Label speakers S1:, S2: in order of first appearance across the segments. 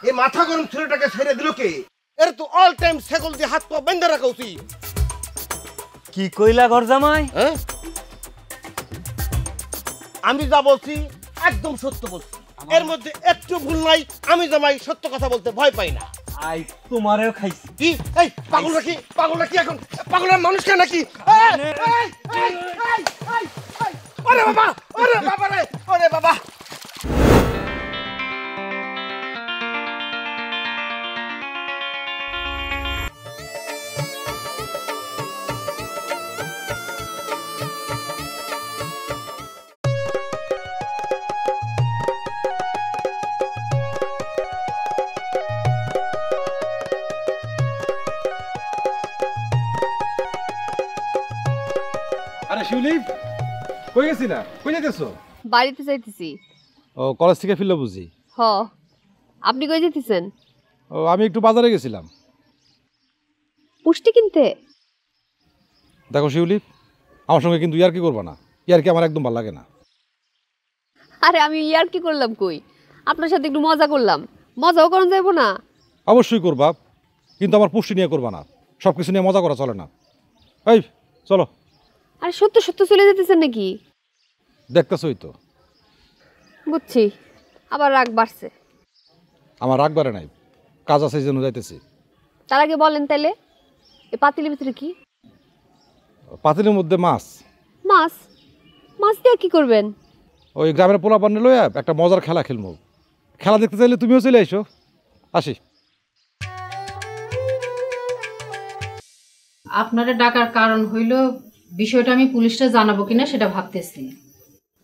S1: এই মাথা গরম ছেলেটাকে ছেড়ে দিল কে? এর তো অল টাইম ছাগল দিয়ে হাত পা বেঁধে রাখা উচিত।
S2: কি কইলা ঘর জামাই?
S1: হ্যাঁ, আমি যা বলছি একদম সত্য বলছি, এর মধ্যে একটু ভুল নাই। আমি জামাই সত্য কথা বলতে ভয় পাই না।
S2: আই তোমারেও খাইছি।
S1: কি এই পাগল নাকি? পাগল নাকি? এখন পাগলের মানুষ কে নাকি? ওরে বাবা, ওরে বাবা রে, ওরে বাবা।
S3: আরে শিউলি, কই গেছিলা? কই যাইতেছো?
S4: বাড়িতে যাইতেছি।
S3: ও, কলেজ থেকে ফিরলো বুঝি?
S4: হ, আপনি কই যেতেছেন?
S3: ও, আমি একটু বাজারে গেছিলাম।
S4: পুষ্টি কিনতে?
S3: দেখো শিউলি, আমার সঙ্গে কিন্তু ইয়ার কি করবা না, ইয়ার কি আমার একদম ভালো লাগে না।
S4: আরে আমি ইয়ার কি করলাম কই? আপনার সাথে একটু মজা করলাম, মজাও করেন যাইবো না?
S3: অবশ্যই করবা, কিন্তু আমার পুষ্টি নিয়ে করবা না। সব কিছু নিয়ে মজা করা চলে না। এই চলো।
S4: আরে সত্য সত্য চলে যেতেছেন নাকি?
S3: দেখতেছই তো।
S4: বুঝছি, আবার রাগ বাড়ছে।
S3: আমার রাগ বাড়ে নাই, কাজ আছে এই জন্য যাইতেছি।
S4: তার আগে বলেন তাইলে, এ পাতিলের ভিতরে কি?
S3: পাতিলের মধ্যে মাছ।
S4: মাছ? মাছ দিয়ে কি করবেন?
S3: ওই গ্রামের পোলা পান্নে লইয়া একটা মজার খেলা খেলবো। খেলা দেখতে চাইলে তুমিও চলে আইসো। আসি।
S5: আপনারা ডাকার কারণ হইল বিষয়টা আমি পুলিশে জানাবো কিনা সেটা ভাবতেছি।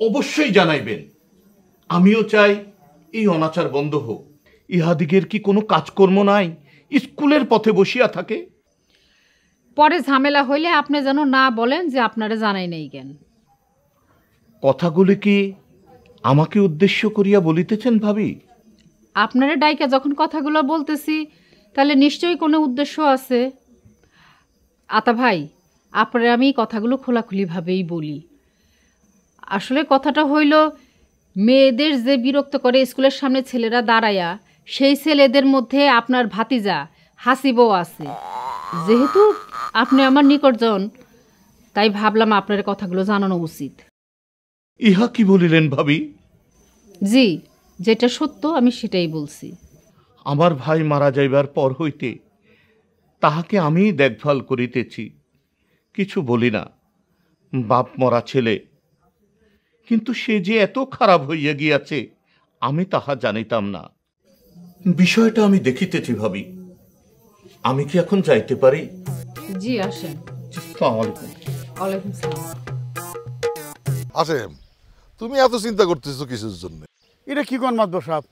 S6: অবশ্যই জানাইবেন। আমিও চাই এই অনাচার বন্ধ হোক। ইহাদিগের কি কোনো কাজকর্ম নাই? স্কুলের পথে বসিয়া থাকে।
S5: পরে ঝামেলা হইলে আপনি যেন না বলেন যে আপনারা জানাই নাই কেন।
S6: কথাগুলি কি আমাকে উদ্দেশ্য করিয়া বলিতেছেন ভাবি?
S5: আপনারা ডাইকা যখন কথাগুলো বলতেছি তাহলে নিশ্চয়ই কোনো উদ্দেশ্য আছে। আতা ভাই, আপনারা আমি কথাগুলো খোলাখুলিভাবেই বলি। আসলে কথাটা হইল, মেয়েদের যে বিরক্ত করে স্কুলের সামনে ছেলেরা দাঁড়ায়া, সেই ছেলেদের মধ্যে আপনার ভাতিজা হাসিবও আছে। যেহেতু আপনি আমার নিকটজন, তাই ভাবলাম আপনার কথাগুলো জানানো উচিত।
S6: ইহা কি বলিলেন ভাবি?
S5: জি, যেটা সত্য আমি সেটাই বলছি।
S6: আমার ভাই মারা যাইবার পর হইতে তাহাকে আমি দেখভাল করিতেছি, কিছু বলি না। বাপ মরা ছেলে, কিন্তু সে যে এত খারাপ হইয়া গিয়াছে আমি তাহা জানিতাম না। বিষয়টা আমি দেখিতেছি ভাবি। আমি কি এখন যাইতে পারি?
S5: জি আসেন।
S6: আসসালামু আলাইকুম।
S5: ওয়ালাইকুম সালাম।
S7: আসেম, তুমি এত চিন্তা করতেছো কিসের জন্য?
S8: এটা কি কোন মাতবর সাহেব,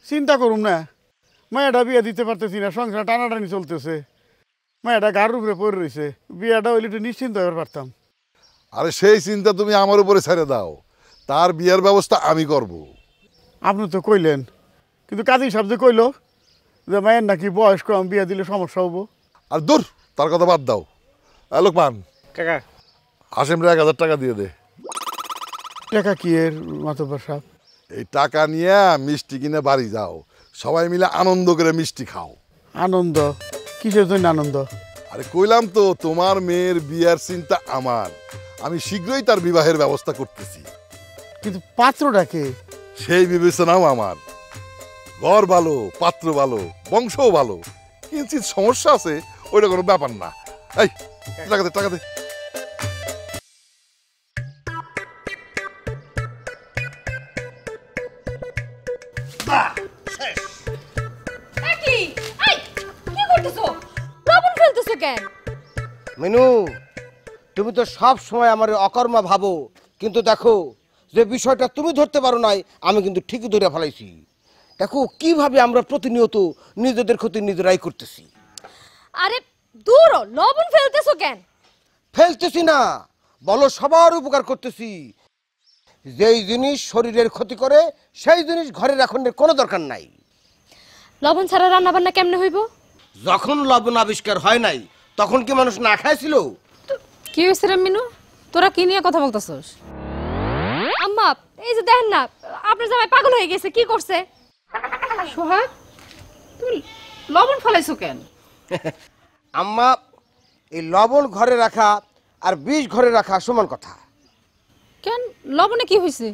S8: চিন্তা করুন না। মায়াটা বিয়ে দিতে পারতেছি না, সংসার টানাটানি চলতেছে। মায়াটা গাড়ির উপরে পড়ে রয়েছে, বিয়েটা হইলে একটু নিশ্চিন্ত হয়ে পারতাম।
S7: আরে সেই চিন্তা তুমি আমার উপরে ছেড়ে দাও, তার বিয়ের ব্যবস্থা আমি করব।
S8: আপনি তো কইলেন, কিন্তু কাজী সাহেব যে কইল যে মায়ের নাকি বয়স কম, বিয়ে দিলে সমস্যা হবো।
S7: আর দূর, তার কথা বাদ দাও। লোকমান
S8: কাকা,
S7: হাসেমরে 1000 টাকা দিয়ে দে।
S8: টাকা কি এর মাতব্বর সাহেব?
S7: এই টাকা নিয়ে মিষ্টি কিনে বাড়ি যাও, সবাই মিলে আনন্দ করে মিষ্টি খাও।
S8: আনন্দ? কিসের জন্য আনন্দ?
S7: আরে কইলাম তো, তোমার মেয়ের বিয়ার চিন্তা আমার। আমি শীঘ্রই তার বিবাহের ব্যবস্থা করতেছি।
S8: কিন্তু পাত্রটাকে?
S7: সেই বিবেচনাও আমার। ঘর ভালো, পাত্র ভালো, বংশও ভালো। কিঞ্চিত সমস্যা আছে, ওইটা কোনো ব্যাপার না। এই টাকা দে, টাকা দে।
S1: মিনু, তুমি তো সব সময় আমার অকর্মা ভাবো, কিন্তু দেখো যে বিষয়টা তুমি ধরতে পারো নাই, আমি কিন্তু ঠিকই ধরে ফেলাইছি। দেখো কিভাবে আমরা প্রতিনিয়ত নিজেদের ক্ষতি নিজেরাই করতেছি।
S9: আরে দূর, লবণ ফেলতেছো কেন?
S1: ফেলতেছি না, বলো সবার উপকার করতেছি। যেই জিনিস শরীরের ক্ষতি করে সেই জিনিস ঘরে রাখনের কোনো দরকার নাই।
S9: লবণ ছাড়া রান্না বান্না কেমনে হইব?
S1: যখন লবণ আবিষ্কার হয় নাই তখন কি মানুষ না খাইছিল?
S5: কি হয়েছে রে মিনু, তোরা কি নিয়ে কথা বলতেছস?
S9: আম্মা, এই যে দেখেন না, আপনার জামাই পাগল হয়ে গেছে। কি করছে?
S5: সোহাগ, তুমি লবণ ফলাইছো কেন?
S1: আম্মা, এই লবণ ঘরে রাখা আর বিষ ঘরে রাখা সমান কথা।
S5: কেন, লবণে কি হয়েছে?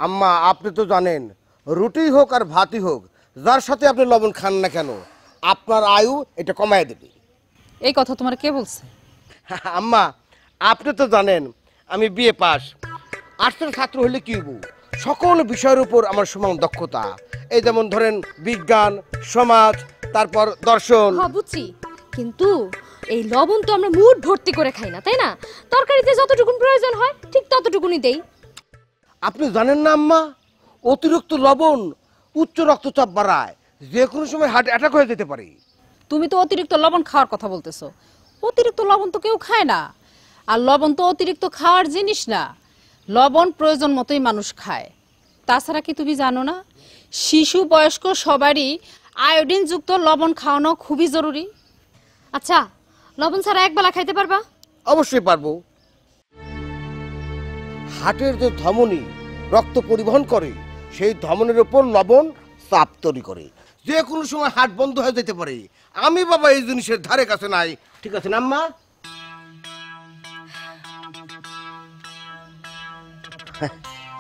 S1: আম্মা, আপনি তো জানেন, রুটি হোক আর ভাতই হোক, যার সাথে আপনি লবণ খান না কেন, আপনার আয়ু এটা কমায় দেবে।
S5: এই কথা তোমার কে বলছে?
S1: আম্মা, আপনি তো জানেন আমি বিএ পাস, আর্টসের ছাত্র হলে কি হবো, সকল বিষয়ের উপর আমার সমান দক্ষতা। এই যেমন ধরেন বিজ্ঞান, সমাজ, তারপর দর্শন।
S9: হ্যাঁ বুঝছি, কিন্তু এই লবণ তো আমরা মুঠ ভর্তি করে খাই না, তাই না? তরকারিতে যতটুকুন প্রয়োজন হয় ঠিক ততটুকুনি দেই।
S1: আপনি জানেন না আম্মা, অতিরিক্ত লবণ উচ্চ রক্তচাপ বাড়ায়, যে কোনো সময় হার্ট অ্যাটাক হয়ে যেতে পারে।
S5: তুমি তো অতিরিক্ত লবণ খাওয়ার কথা বলতেছো। অতিরিক্ত লবণ তো কেউ খায় না, আর লবণ তো অতিরিক্ত খাওয়ার জিনিস না। লবণ প্রয়োজন মতোই মানুষ খায়। তাছাড়া কি তুমি জানো না, শিশু বয়স্ক সবারই আয়োডিনযুক্ত লবণ খাওয়ানো খুবই জরুরি।
S9: আচ্ছা, লবণ ছাড়া একবেলা খাইতে পারবা?
S1: অবশ্যই পারবো। হার্টের যে ধমনী রক্ত পরিবহন করে, সেই ধমনীর উপর লবণ চাপ তৈরি করে, যে কোনো সময় হার্ট বন্ধ হয়ে যেতে পারে। আমি বাবা এই জিনিসের ধারে কাছে নাই। ঠিক আছে না আম্মা?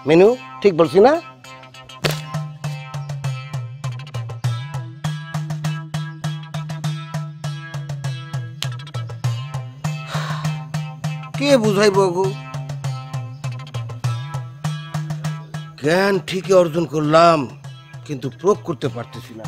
S1: মেনু ঠিক বলছি না? কে বুঝাইব গো? জ্ঞান ঠিকই অর্জন করলাম, কিন্তু প্রয়োগ করতে পারতেছি না।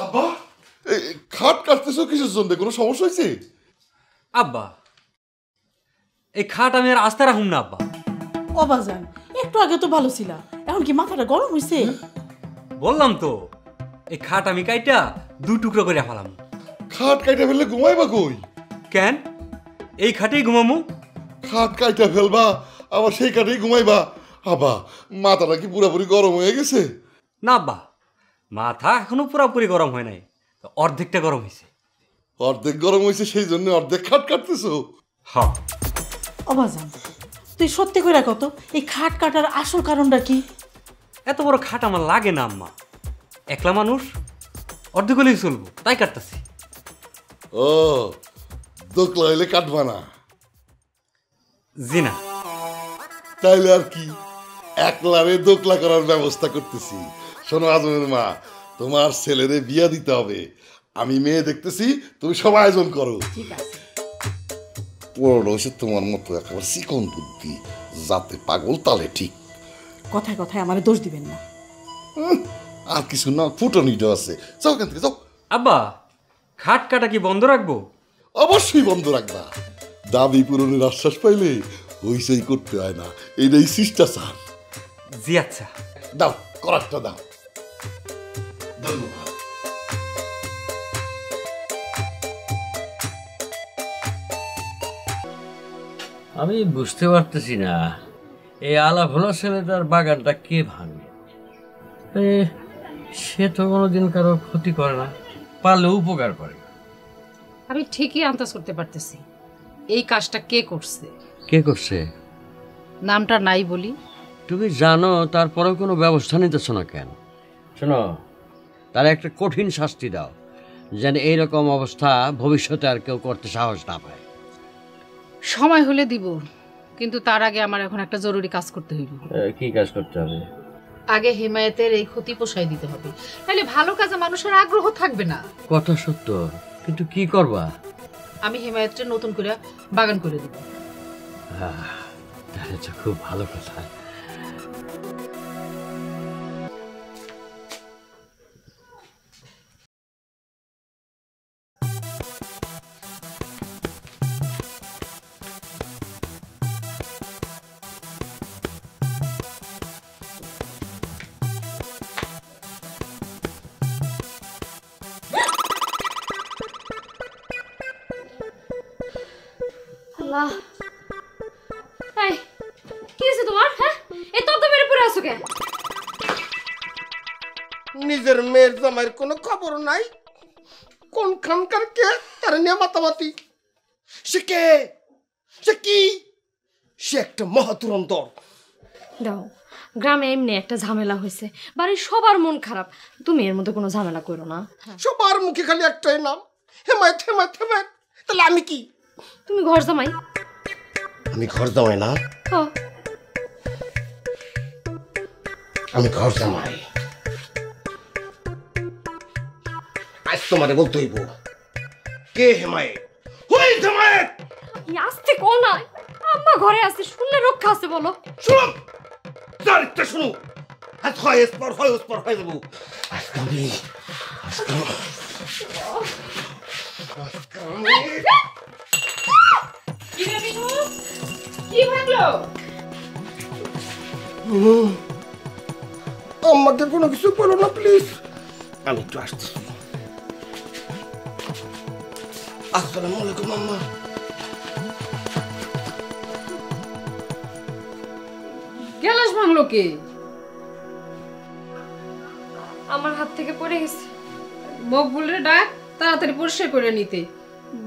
S7: আব্বা, খাট কাটতেছো কিসের জন্য? কোনো সমস্যা হয়েছে?
S2: আব্বা, এই খাট আমি আর আস্তে রাখুম না আব্বা।
S10: ও বাজান, একটু আগে তো ভালো ছিল, এখন কি মাথাটা গরম হয়েছে?
S2: বললাম তো, এই খাট আমি কাইটা দু টুকরো করে ফেলাম।
S7: খাট কাইটা ফেললে ঘুমাইবা কই?
S2: কেন, এই খাটেই ঘুমামু।
S7: খাট কাইটা ফেলবা আবার সেই কাঠেই ঘুমাইবা? আব্বা, মাথাটা কি পুরোপুরি গরম হয়ে গেছে?
S2: না আব্বা, মাথা এখনো পুরোপুরি গরম হয় নাই, অর্ধেকটা গরম হয়েছে।
S7: অর্ধেক গরম হয়েছে সেই জন্য অর্ধেক খাট কাটতেছো?
S2: হ্যাঁ।
S10: ও বাজান, তুই সত্যি করে কত, এই খাট কাটার আসল কারণটা কি?
S2: এত বড় খাট আমার লাগে না আম্মা, একলা মানুষ, অর্ধেক হলেই চলবো, তাই কাটতেছি।
S7: ও, দোকলা হইলে কাটবা না?
S2: জি না।
S7: তাইলে আর কি, একলারে দোকলা করার ব্যবস্থা করতেছি। শোনো আজমের মা, তোমার ছেলেরে বিয়া দিতে হবে, আমি মেয়ে দেখতেছি, তুমি সব আয়োজন করো।
S10: ঠিক আছে।
S7: পড়লো হচ্ছে তোমার মতো একেবারে চিকন বুদ্ধি, যাতে পাগল তালে ঠিক।
S10: কথায় কথায় আমার দোষ দিবেন না।
S7: আর কিছু না, ফুটনিটা আছে, যাও এখান থেকে যাও।
S2: আব্বা, খাট কাটা কি বন্ধ রাখবো?
S7: অবশ্যই বন্ধ রাখবা। দাবি পূরণের আশ্বাস পাইলে হইচই করতে হয় না, এইটাই শিষ্টাচার।
S2: জি আচ্ছা।
S7: দাও, করারটা দাও। ধন্যবাদ।
S11: আমি বুঝতে পারতেছি না, এই আলা ভোলা ছেলেটার বাগানটা কে ভাঙে? সে তো কোনোদিন কারো ক্ষতি করে না, পারলে উপকার করে।
S5: আমি ঠিকই আন্দাজ করতে পারতেছি এই কাজটা কে করছে।
S11: কে করছে?
S5: নামটা নাই বলি।
S11: তুমি জানো, তারপরেও কোনো ব্যবস্থা নিতেছ না কেন? শোনো, তার একটা কঠিন শাস্তি দাও, যেন এইরকম অবস্থা ভবিষ্যতে আর কেউ করতে সাহস না পায়।
S5: সময় হলে দিব, কিন্তু তার আগে আমার এখন একটা জরুরি কাজ করতে হইব।
S11: কি কাজ করতে হবে?
S5: আগে হিমায়তের এই ক্ষতি পোষায় দিতে হবে, তাহলে ভালো কাজে মানুষের আগ্রহ থাকবে না।
S11: কথা সত্য, কিন্তু কি করবা?
S10: আমি হেমায়েতটা নতুন করে বাগান করে দিব।
S11: তাহলে তো খুব ভালো কথা।
S9: আল্লাহ, এই কি হয়েছে তোমার? হ্যাঁ, এই তত মেরে পড়ে আছো কেন?
S1: নিজের মেয়ের জামাইয়ের কোনো খবর নাই, কোন খানকার কে তার নিয়ে মাতামাতি। সে কে, সে কি, সে একটা মহাতুরন্তর।
S9: দাও, গ্রামে এমনি একটা ঝামেলা হয়েছে, বাড়ির সবার মন খারাপ, তুমি এর মধ্যে কোনো ঝামেলা করো না।
S1: সবার মুখে খালি একটাই নাম, হেমায়েত হেমায়েত হেমায়েত। তাহলে আমি কি?
S9: তুমি ঘর জামাই।
S1: আমি ঘর জামাই না, আমি ঘর জামাই। আজ তোমারে বলতে হইব কে হেমায়েত, হুই হেমায়েত।
S9: আস্তে কো না, আম্মা ঘরে আছে, শুনলে রক্ষা আছে বলো।
S1: শুনো, চারিত্রা শুনো, আজ হয় স্পর হয়ে যাবো। আজকে আমি
S9: কি ভাবলো?
S1: আমাকে কোনো কিছু বলো না প্লিজ, আমি একটু আসতেছি। আসসালামু আলাইকুম আম্মা।
S5: গ্যালাস ভাঙলো কে?
S9: আমার হাত থেকে পড়ে গেছে।
S5: মকবুলের ডাক, তাড়াতাড়ি পরিষ্কার করে নিতে।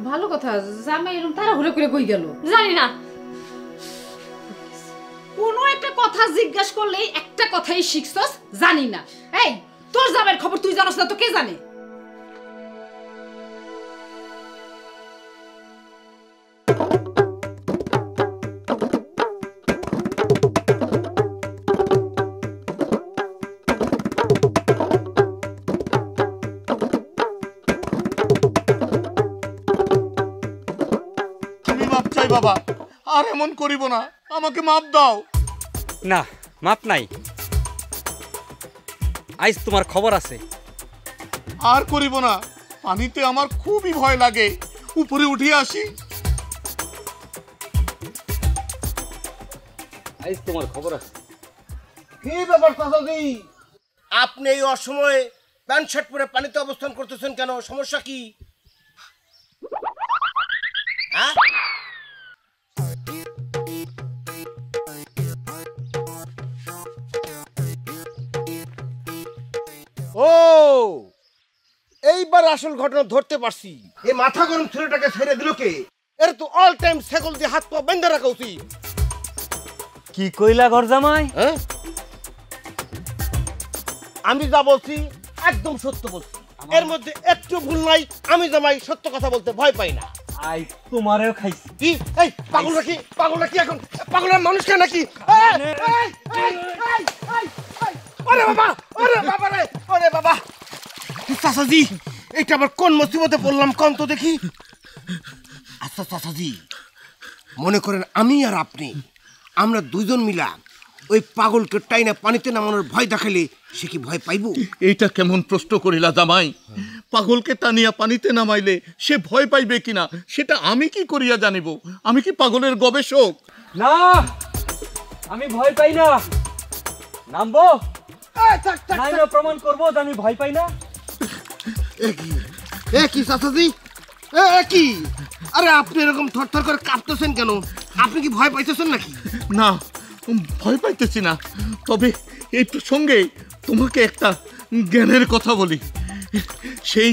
S5: ভালো কথা, জামাই এরকম তাড়াহুড়ো করে কই গেল
S9: জানি না।
S5: কোনো একটা কথা জিজ্ঞাসা করলেই একটা কথাই শিখছস, জানি না। এই, তোর জামাইয়ের খবর তুই জানোস না তো কে জানে?
S6: আমি মাপ চাই বাবা, আর এমন করিব না, আমাকে মাপ দাও।
S2: না, মাপ নাই। আজ তোমার খবর আছে।
S6: আর করিব না, পানিতে আমার খুবই ভয় লাগে, উপরে উঠিয়ে আসি।
S2: আজ তোমার খবর আছে।
S1: কি ব্যাপার চাচাজি, আপনি এই অসময়ে প্যান্ট শার্ট পরে পানিতে অবস্থান করতেছেন কেন? সমস্যা কি? হ্যাঁ, ও এইবার আসল ঘটনা ধরতে পারছি। এই মাথা গরম ছেলেটাকে ছেড়ে দিল কে? এর তো অল টাইম ছাগল দিয়ে হাত পা বেঁধে রাখা উচিত।
S2: কি কইলা ঘর জামাই?
S1: হ্যাঁ, আমি যা বলছি একদম সত্য বলছি, এর মধ্যে একটু ভুল নাই। আমি জামাই সত্য কথা বলতে ভয় পাই না।
S2: আই তোমারেও খাইছি।
S1: কি এই পাগলটা কি, পাগলটা কি এখন পাগলের মানুষ কেন নাকি? ওরে বাবা, ওরে বাবা রে, ওরে বাবা। চাচাজি, এটা আবার কোন মুসিবতে পড়লাম কোন তো দেখি। আচ্ছা চাচাজি, মনে করেন আমি আর আপনি, আমরা দুজন মিলা ওই পাগলকে টাইনা পানিতে নামানোর ভয় দেখালে সে কি ভয় পাইব?
S6: এইটা কেমন প্রশ্ন করিলা জামাই? পাগলকে টানিয়া পানিতে নামাইলে সে ভয় পাইবে কিনা সেটা আমি কি করিয়া জানিব? আমি কি পাগলের গবেষক?
S2: না, আমি ভয় পাই না। নামবো, নাইলে প্রমাণ করবো যে আমি ভয় পাই না।
S1: কি চাচাজি, কি? আরে আপনি এরকম থরথর করে কাঁপতেছেন কেন? আপনি কি ভয় পাইতেছেন নাকি?
S6: না, ভয় পাইতেছি না, তবে এই প্রসঙ্গে তোমাকে একটা জ্ঞানের কথা বলি। সেই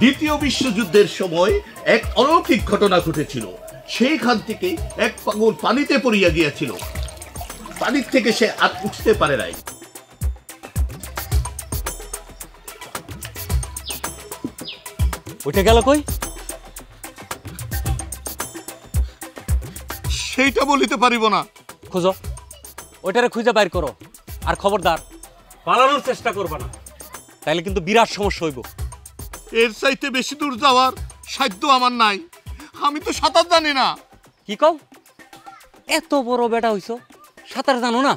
S6: দ্বিতীয় বিশ্বযুদ্ধের সময় এক অলৌকিক ঘটনা ঘটেছিল। সেইখান থেকে এক পাগল পানিতে পড়িয়া গিয়েছিল, পানির থেকে সে আর উঠতে পারে নাই।
S2: উঠে গেল কই?
S6: সেইটা বলিতে পারিব না।
S2: খুঁজো, ওইটারে খুঁজে বাইর করো। আর খবরদার পালানোর চেষ্টা করবা না, তাইলে কিন্তু বিরাট সমস্যা হইব।
S6: এর চাইতে বেশি দূর যাওয়ার সাধ্য আমার নাই। আমি তো সাঁতার জানি না।
S2: কি কও? এত বড় বেটা হইছো, সাঁতার জানো না?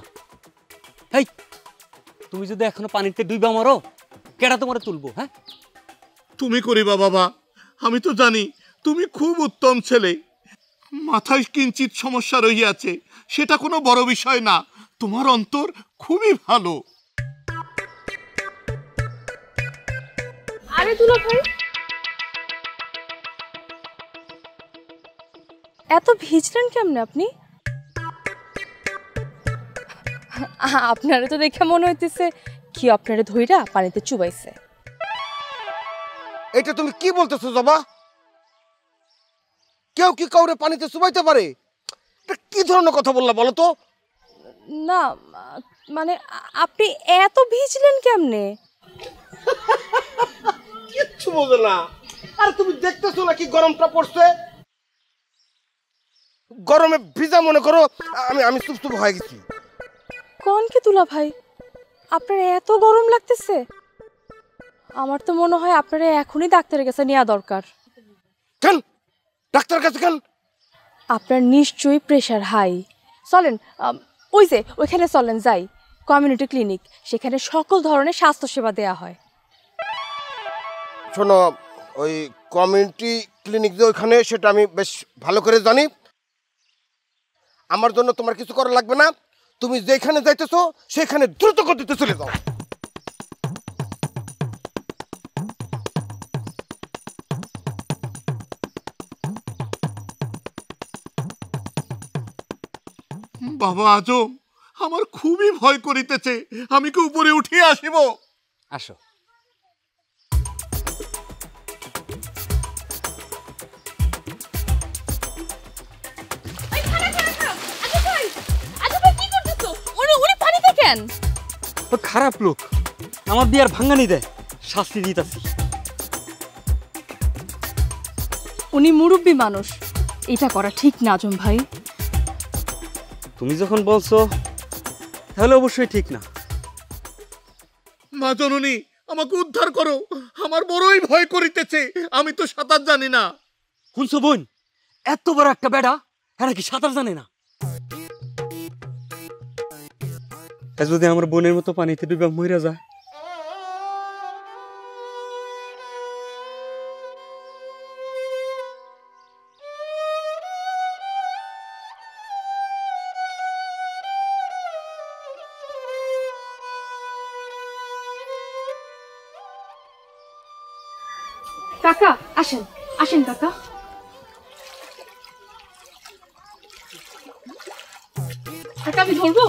S2: হেই, তুমি যদি এখনো পানিতে ডুইবা মরো, কেডা তোমারে তুলবো? হ্যাঁ,
S6: তুমি করিবা বাবা, আমি তো জানি তুমি খুব উত্তম ছেলে। মাথায় কিঞ্চিত সমস্যা রহিয়াছে, সেটা কোনো বড় বিষয় না। তোমার অন্তর খুবই ভালো।
S9: আরে দুলা ভাই, এত ভিজলেন কেমনে আপনি? আপনারে তো দেখে মনে হইতেছে কি আপনারে ধইরা পানিতে চুবাইছে।
S1: এটা তুমি কি বলতেছো জবা? কেউ কি কাউরে পানিতে চুবাইতে পারে? এটা কি ধরনের কথা বললা বলো তো?
S9: না মানে আপনি এত ভিজলেন কেমনে?
S1: কিচ্ছু বোঝো না। আরে তুমি দেখতেছো না কি গরমটা পড়ছে? গরমে ভিজা মনে করো আমি চুপচুপ হয়ে গেছি।
S9: কোন কি দুলা ভাই, আপনার এত গরম লাগতেছে? আমার তো মনে হয় আপনার এখনই ডাক্তারের কাছে নেওয়া দরকার।
S1: কেন ডাক্তার কাছে কেন?
S9: আপনার নিশ্চয়ই প্রেশার হাই। চলেন ওই যে ওইখানে চলেন, যাই কমিউনিটি ক্লিনিক, সেখানে সকল ধরনের স্বাস্থ্যসেবা দেয়া হয়।
S1: শোনো, ওই কমিউনিটি ক্লিনিক যে ওইখানে, সেটা আমি বেশ ভালো করে জানি। আমার জন্য তোমার কিছু করা লাগবে না। তুমি যেখানে যাইতেছো সেখানে দ্রুত গতিতে চলে যাও।
S6: বাবা আজম, আমার খুবই ভয় করিতেছে। আমি কি উপরে উঠিয়ে আসিব?
S2: আসো। খারাপ লোক আমার বিয়ার ভাঙ্গানি দেয়, শাস্তি দিতেছি।
S9: উনি মুরব্বী মানুষ, এটা করা ঠিক না আজম ভাই।
S2: তুমি যখন বলছো তাহলে অবশ্যই ঠিক না।
S6: মা জননী, আমাকে উদ্ধার করো, আমার বড়ই ভয় করিতেছে। আমি তো সাঁতার জানি না।
S2: শুনছো বোন, এত বড় একটা বেড়া এরা কি সাঁতার জানে না? যদি আমার বোনের মতো পানিতে ডুবে মরে যায়,
S9: কাকা আসেন, আসেন কাকা। কাকা আমি ধরবো?